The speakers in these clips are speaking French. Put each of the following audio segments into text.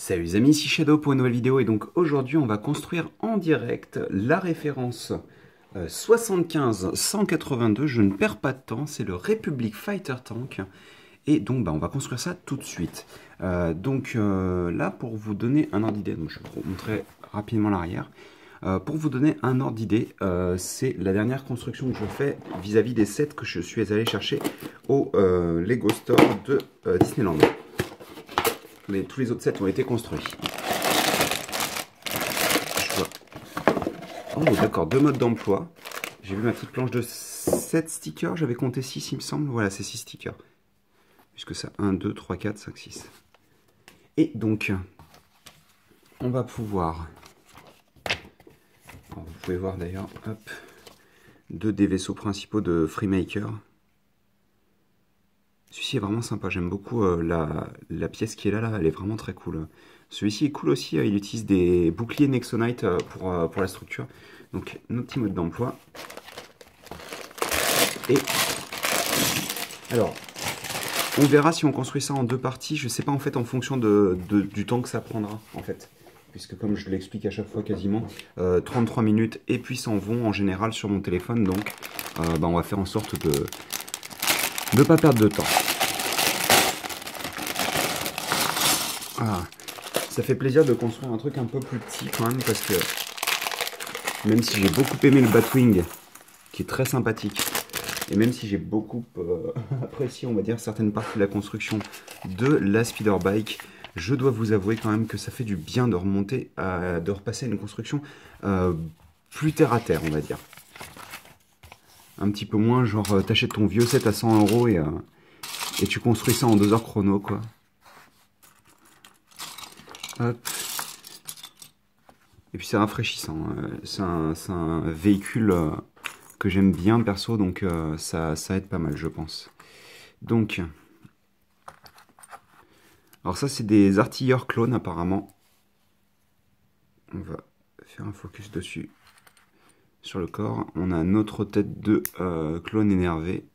Salut les amis, ici Shadow pour une nouvelle vidéo et donc aujourd'hui on va construire en direct la référence 75-182, je ne perds pas de temps, c'est le Republic Fighter Tank et donc on va construire ça tout de suite. Là pour vous donner un ordre d'idée, je vais vous montrer rapidement l'arrière. Pour vous donner un ordre d'idée, c'est la dernière construction que je fais vis-à-vis des sets que je suis allé chercher au Lego Store de Disneyland. Tous les autres sets ont été construits. Oh d'accord, 2 modes d'emploi. J'ai vu ma petite planche de 7 stickers, j'avais compté 6 il me semble. Voilà, c'est 6 stickers. Puisque ça, 1, 2, 3, 4, 5, 6. Et donc, on va pouvoir... Alors, vous pouvez voir d'ailleurs, hop, 2 des vaisseaux principaux de Freemaker. Celui-ci est vraiment sympa, j'aime beaucoup la pièce qui est là, elle est vraiment très cool. Celui-ci est cool aussi, il utilise des boucliers Nexonite pour la structure. Donc notre petit mode d'emploi. Et alors, on verra si on construit ça en 2 parties, je sais pas en fait en fonction du temps que ça prendra en fait. Puisque comme je l'explique à chaque fois quasiment, 33 minutes et puis s'en vont en général sur mon téléphone, donc on va faire en sorte de ne pas perdre de temps. Ah, ça fait plaisir de construire un truc un peu plus petit quand même, parce que même si j'ai beaucoup aimé le Batwing, qui est très sympathique, et même si j'ai beaucoup apprécié, on va dire, certaines parties de la construction de la Speeder Bike, je dois vous avouer quand même que ça fait du bien de remonter, de repasser à une construction plus terre à terre, on va dire. Un petit peu moins, genre, t'achètes ton vieux set à 100 € et tu construis ça en 2 heures chrono, quoi. Hop. Et puis c'est rafraîchissant, c'est un véhicule que j'aime bien perso, donc ça aide pas mal je pense. Donc, alors ça c'est des artilleurs clones apparemment. On va faire un focus dessus. Sur le corps, on a notre tête de clone énervé.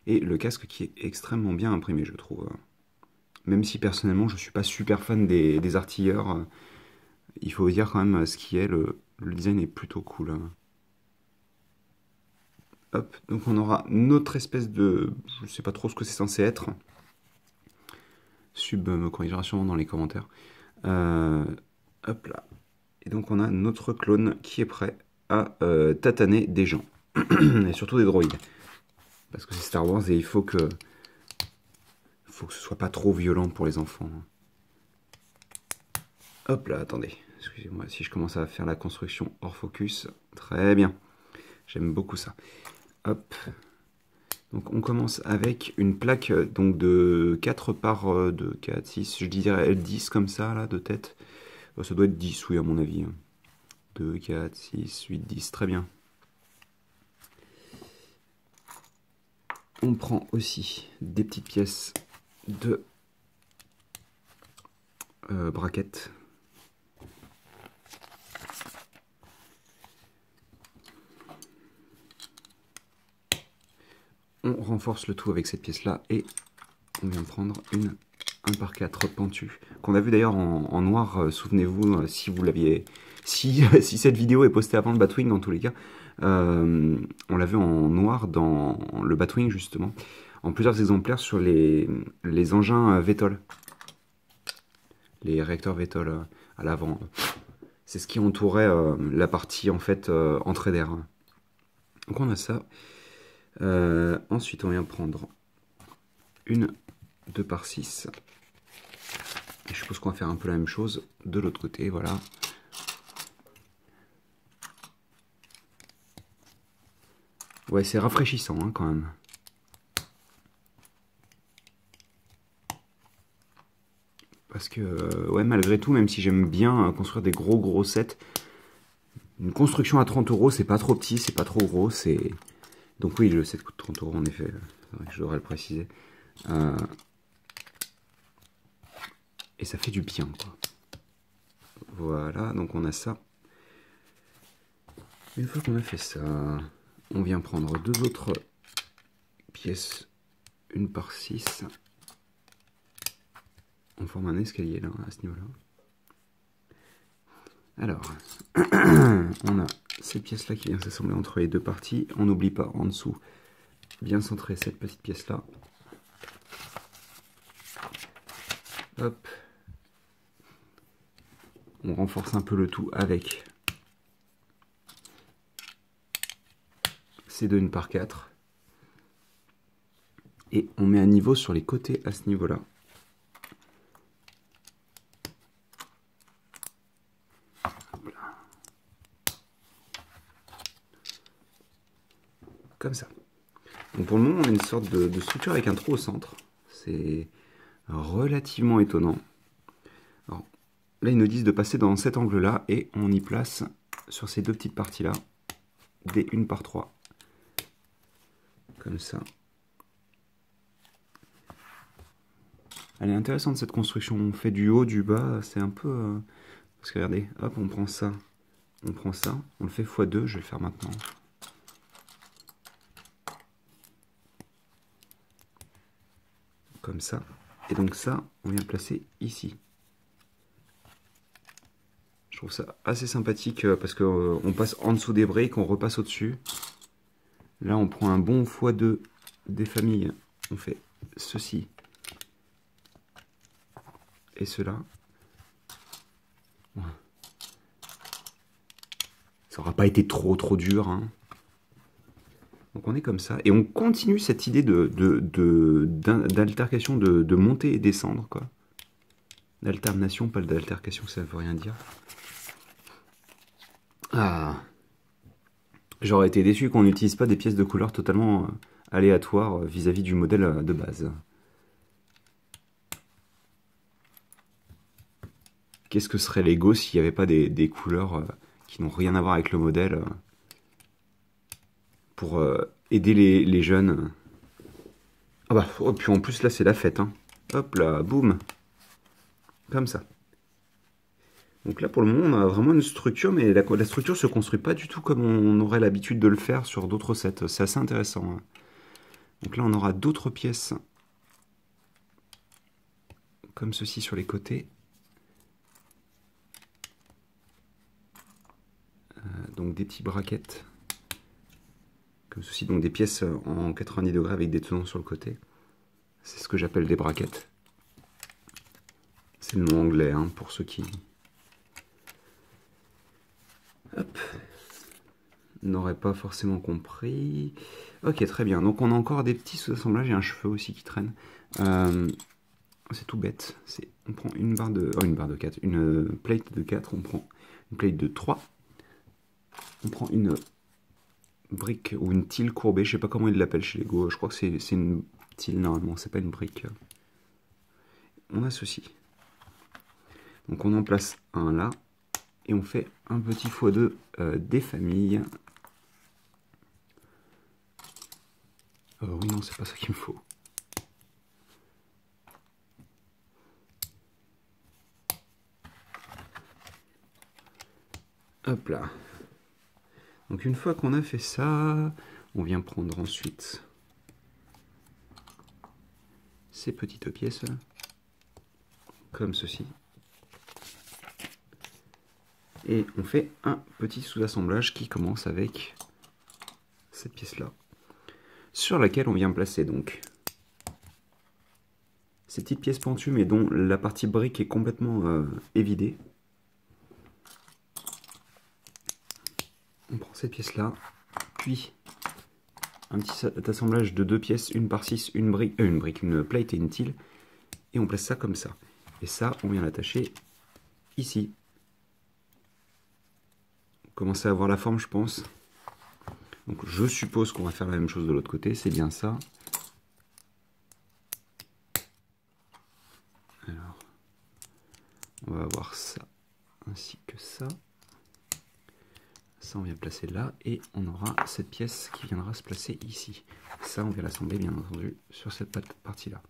Et le casque qui est extrêmement bien imprimé je trouve. Même si personnellement je suis pas super fan des artilleurs, il faut dire quand même ce qui est, le design est plutôt cool. Hop, donc on aura notre espèce de... Je sais pas trop ce que c'est censé être. Sub me corrigera sûrement dans les commentaires. Hop là. Et donc on a notre clone qui est prêt à tataner des gens. Et surtout des droïdes. Parce que c'est Star Wars et il faut que ce soit pas trop violent pour les enfants. Hop là, attendez. Excusez-moi, si je commence à faire la construction hors focus. Très bien. J'aime beaucoup ça. Hop. Donc on commence avec une plaque donc de 4 par 2, 4, 6, je dirais 10 comme ça, là, de tête. Ça doit être 10, oui, à mon avis. 2, 4, 6, 8, 10, très bien. On prend aussi des petites pièces de braquettes. On renforce le tout avec cette pièce-là et on vient prendre une 1 par 4 pentue, qu'on a vu d'ailleurs en noir, souvenez-vous, si vous l'aviez... Si cette vidéo est postée avant le Batwing, dans tous les cas, on l'a vu en noir dans le Batwing, justement, en plusieurs exemplaires sur les engins VTOL. Les réacteurs VTOL à l'avant. C'est ce qui entourait la partie, en fait, entrée d'air. Donc on a ça. Ensuite, on vient prendre une 2 par 6. Et je suppose qu'on va faire un peu la même chose de l'autre côté, voilà. Ouais, c'est rafraîchissant hein, quand même. Parce que, ouais, malgré tout, même si j'aime bien construire des gros sets, une construction à 30 €, c'est pas trop petit, c'est pas trop gros, c'est... Donc oui, le set coûte 30 € en effet, c'est vrai que je devrais le préciser. Et ça fait du bien, quoi. Voilà, donc on a ça. Une fois qu'on a fait ça, on vient prendre 2 autres pièces, 1 par 6. On forme un escalier là, à ce niveau-là. Alors, on a cette pièce-là qui vient s'assembler entre les deux parties. On n'oublie pas en dessous, bien centrer cette petite pièce-là. Hop. On renforce un peu le tout avec ces deux 1/4. Et on met un niveau sur les côtés à ce niveau-là. Comme ça. Donc pour le moment, on a une sorte de structure avec un trou au centre. C'est relativement étonnant. Alors, là, ils nous disent de passer dans cet angle-là et on y place sur ces deux petites parties-là des 1/3. Comme ça. Elle est intéressante cette construction. On fait du haut, du bas. C'est un peu... Parce que regardez, hop, on prend ça. On prend ça. On le fait x2. Je vais le faire maintenant. Comme ça. Et donc ça, on vient le placer ici. Je trouve ça assez sympathique parce qu'on passe en dessous des briques, on repasse au-dessus. Là, on prend un bon x2 des familles. On fait ceci et cela. Ça n'aura pas été trop dur. Hein. Donc on est comme ça. Et on continue cette idée d'altercation, de monter et descendre, quoi. D'alternation, pas d'altercation, ça ne veut rien dire. Ah. J'aurais été déçu qu'on n'utilise pas des pièces de couleur totalement aléatoires vis-à-vis du modèle de base. Qu'est-ce que serait Lego s'il n'y avait pas des couleurs qui n'ont rien à voir avec le modèle pour aider les jeunes. Ah bah, oh, puis en plus là c'est la fête. Hein. Hop là, boum. Comme ça. Donc là pour le moment on a vraiment une structure, mais la structure se construit pas du tout comme on aurait l'habitude de le faire sur d'autres sets. C'est assez intéressant. Hein. Donc là on aura d'autres pièces comme ceci sur les côtés. Donc des petits brackets comme ceci, donc des pièces en 90 degrés avec des tenons sur le côté. C'est ce que j'appelle des brackets. C'est le nom anglais hein, pour ceux qui n'auraient pas forcément compris. Ok, très bien. Donc on a encore des petits sous-assemblages et un cheveu aussi qui traîne. C'est tout bête. On prend une barre de 4, une plate de 4, on prend une plate de 3. On prend une brique ou une tile courbée, je sais pas comment ils l'appellent chez Lego, je crois que c'est une tile normalement, c'est pas une brique. On a ceci. Donc on en place un là, et on fait un petit x2 des familles. Oui non, c'est pas ça qu'il me faut. Hop là. Donc une fois qu'on a fait ça, on vient prendre ensuite ces petites pièces, comme ceci. Et on fait un petit sous-assemblage qui commence avec cette pièce-là, sur laquelle on vient placer donc ces petites pièces pentues, mais dont la partie brique est complètement évidée. On prend cette pièce-là, puis un petit assemblage de deux pièces, une par 6, une plate et une tile, et on place ça comme ça. Et ça, on vient l'attacher ici. Commencez à voir la forme, je pense. Donc je suppose qu'on va faire la même chose de l'autre côté, c'est bien ça. Alors, on va avoir ça, ainsi que ça. Ça, on vient placer là, et on aura cette pièce qui viendra se placer ici. Ça, on vient l'assembler, bien entendu, sur cette partie-là.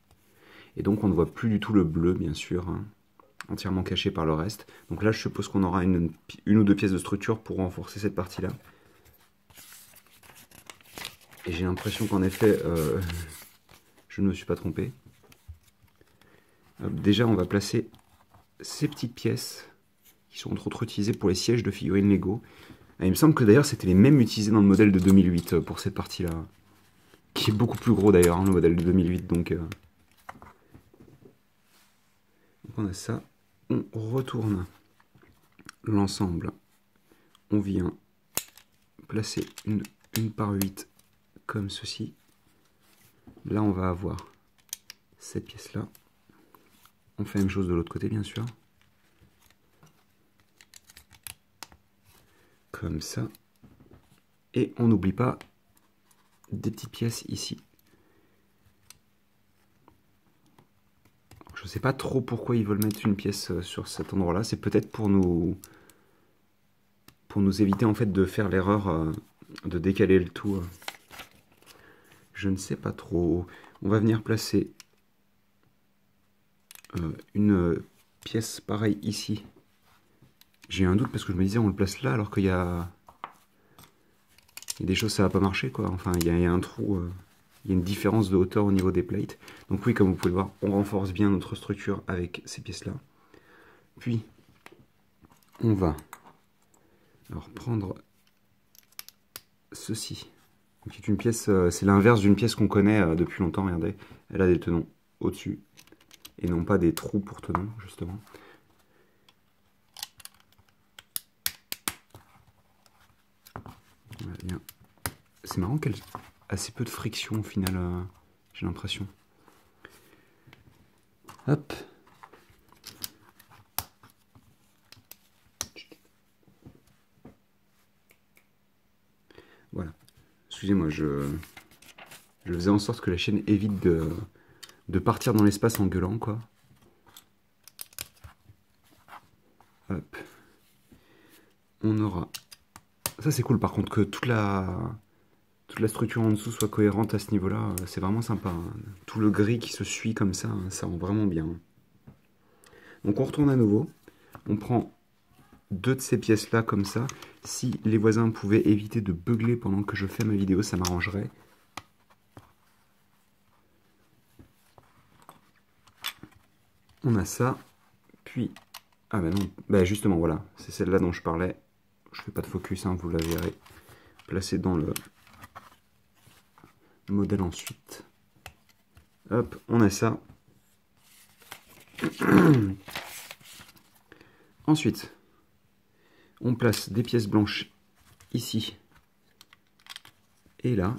Et donc, on ne voit plus du tout le bleu, bien sûr, hein, entièrement caché par le reste. Donc là, je suppose qu'on aura une ou deux pièces de structure pour renforcer cette partie-là. Et j'ai l'impression qu'en effet, je ne me suis pas trompé. Déjà, on va placer ces petites pièces qui sont entre autres utilisées pour les sièges de figurines Lego. Il me semble que d'ailleurs c'était les mêmes utilisés dans le modèle de 2008 pour cette partie-là. Qui est beaucoup plus gros d'ailleurs, hein, le modèle de 2008. Donc on a ça. On retourne l'ensemble. On vient placer une par 8 comme ceci. Là on va avoir cette pièce-là. On fait la même chose de l'autre côté bien sûr. Comme ça. Et on n'oublie pas des petites pièces ici. Je ne sais pas trop pourquoi ils veulent mettre une pièce sur cet endroit-là. C'est peut-être pour nous éviter en fait de faire l'erreur de décaler le tout. Je ne sais pas trop. On va venir placer une pièce pareille ici. J'ai un doute parce que je me disais on le place là alors qu'il y a des choses ça va pas marcher quoi. Enfin il y a un trou, il y a une différence de hauteur au niveau des plates. Donc oui, comme vous pouvez le voir, on renforce bien notre structure avec ces pièces là. Puis on va alors prendre ceci, qui est une pièce, c'est l'inverse d'une pièce qu'on connaît depuis longtemps. Regardez, elle a des tenons au-dessus et non pas des trous pour tenons justement. C'est marrant qu'elle a assez peu de friction au final, j'ai l'impression. Hop. Voilà. Excusez-moi, je faisais en sorte que la chaîne évite de partir dans l'espace en gueulant, quoi. Hop. On aura... Ça c'est cool par contre, que toute la structure en dessous soit cohérente à ce niveau-là, c'est vraiment sympa. Hein. Tout le gris qui se suit comme ça, hein, ça rend vraiment bien. Donc on retourne à nouveau, on prend deux de ces pièces-là comme ça. Si les voisins pouvaient éviter de beugler pendant que je fais ma vidéo, ça m'arrangerait. On a ça, puis... Ah bah non, bah justement voilà, c'est celle-là dont je parlais. Je fais pas de focus, hein, vous la verrez. Placée dans le modèle ensuite. Hop, on a ça. Ensuite, on place des pièces blanches ici et là.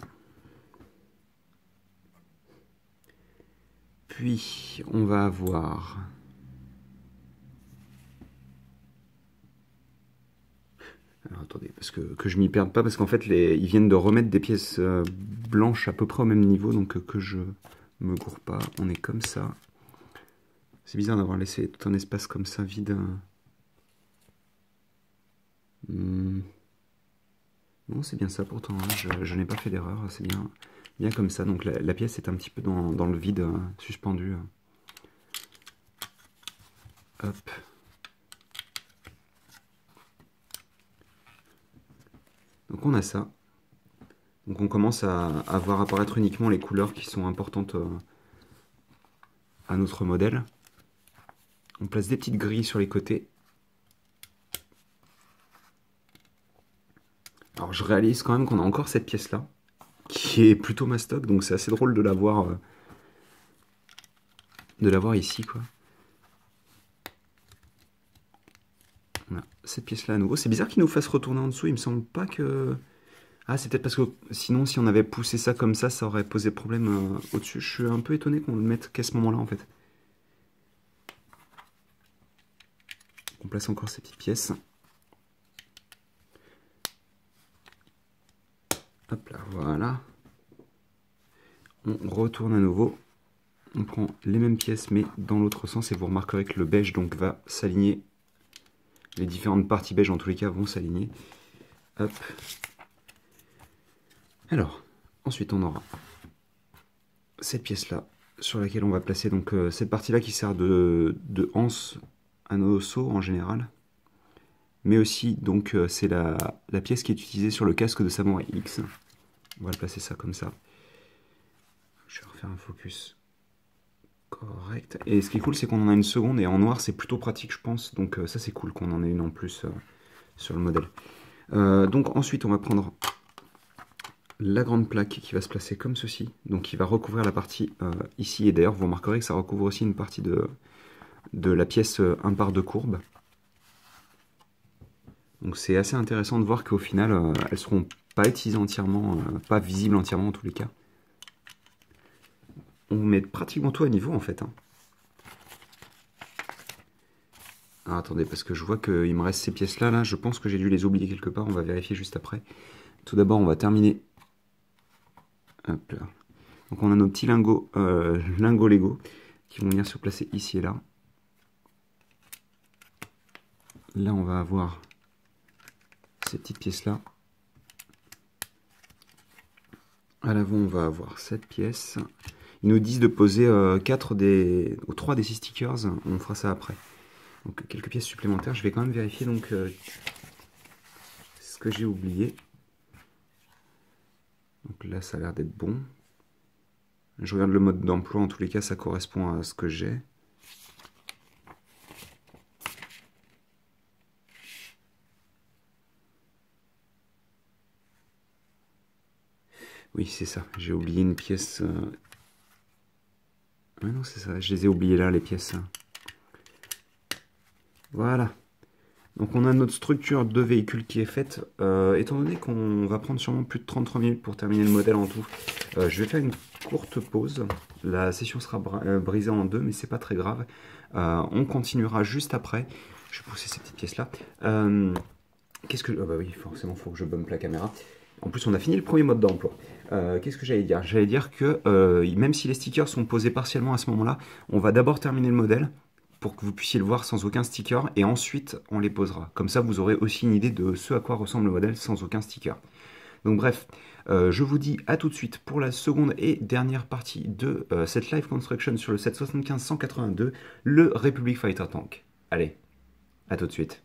Puis, on va avoir... Alors, attendez, parce que je m'y perde pas, parce qu'en fait, ils viennent de remettre des pièces blanches à peu près au même niveau, donc que je me gourre pas. On est comme ça. C'est bizarre d'avoir laissé tout un espace comme ça vide. Non, c'est bien ça pourtant, hein. Je n'ai pas fait d'erreur, c'est bien comme ça. Donc la pièce est un petit peu dans le vide, suspendue. Hop. Donc on a ça. Donc on commence à voir apparaître uniquement les couleurs qui sont importantes à notre modèle. On place des petites grilles sur les côtés. Alors je réalise quand même qu'on a encore cette pièce-là, qui est plutôt mastoc, donc c'est assez drôle de la voir ici, quoi. On a cette pièce-là à nouveau. C'est bizarre qu'il nous fasse retourner en dessous, il me semble pas que... Ah, c'est peut-être parce que sinon, si on avait poussé ça comme ça aurait posé problème au-dessus. Je suis un peu étonné qu'on le mette qu'à ce moment-là, en fait. On place encore ces petites pièces. Hop là, voilà. On retourne à nouveau. On prend les mêmes pièces, mais dans l'autre sens. Et vous remarquerez que le beige donc va s'aligner. Les différentes parties beige, en tous les cas, vont s'aligner. Hop. Alors, ensuite, on aura cette pièce-là, sur laquelle on va placer donc cette partie-là qui sert de anse à nos seaux en général. Mais aussi, donc, c'est la pièce qui est utilisée sur le casque de Samurai X. On va le placer ça comme ça. Je vais refaire un focus correct. correct. Et ce qui est cool, c'est qu'on en a une seconde, et en noir, c'est plutôt pratique, je pense. Donc ça, c'est cool qu'on en ait une en plus sur le modèle. Donc ensuite, on va prendre la grande plaque qui va se placer comme ceci. Donc qui va recouvrir la partie ici. Et d'ailleurs, vous remarquerez que ça recouvre aussi une partie de la pièce 1 par 2 courbe. Donc c'est assez intéressant de voir qu'au final, elles seront pas utilisées entièrement, pas visibles entièrement en tous les cas. On met pratiquement tout à niveau en fait. Hein. Ah, attendez, parce que je vois qu'il me reste ces pièces-là. Là, je pense que j'ai dû les oublier quelque part. On va vérifier juste après. Tout d'abord, on va terminer. Hop là. Donc on a nos petits lingots Lego qui vont venir se placer ici et là. Là, on va avoir ces petites pièces-là. À l'avant, on va avoir cette pièce. Ils nous disent de poser 3 des 6 stickers. On fera ça après. Donc quelques pièces supplémentaires. Je vais quand même vérifier donc ce que j'ai oublié. Donc là, ça a l'air d'être bon. Je regarde le mode d'emploi. En tous les cas, ça correspond à ce que j'ai. Oui, c'est ça. J'ai oublié une pièce. Ah non, c'est ça. Je les ai oubliées là, les pièces. Voilà. Donc on a notre structure de véhicule qui est faite. Étant donné qu'on va prendre sûrement plus de 33 minutes pour terminer le modèle en tout, je vais faire une courte pause. La session sera brisée en deux, mais c'est pas très grave. On continuera juste après. Je vais pousser ces petites pièces-là. Qu'est-ce que... Ah bah oui, forcément, il faut que je bump la caméra. En plus, on a fini le premier mode d'emploi. Qu'est-ce que j'allais dire? J'allais dire que même si les stickers sont posés partiellement à ce moment-là, on va d'abord terminer le modèle pour que vous puissiez le voir sans aucun sticker, et ensuite on les posera. Comme ça, vous aurez aussi une idée de ce à quoi ressemble le modèle sans aucun sticker. Donc bref, je vous dis à tout de suite pour la seconde et dernière partie de cette live construction sur le set 75-182, le Republic Fighter Tank. Allez, à tout de suite.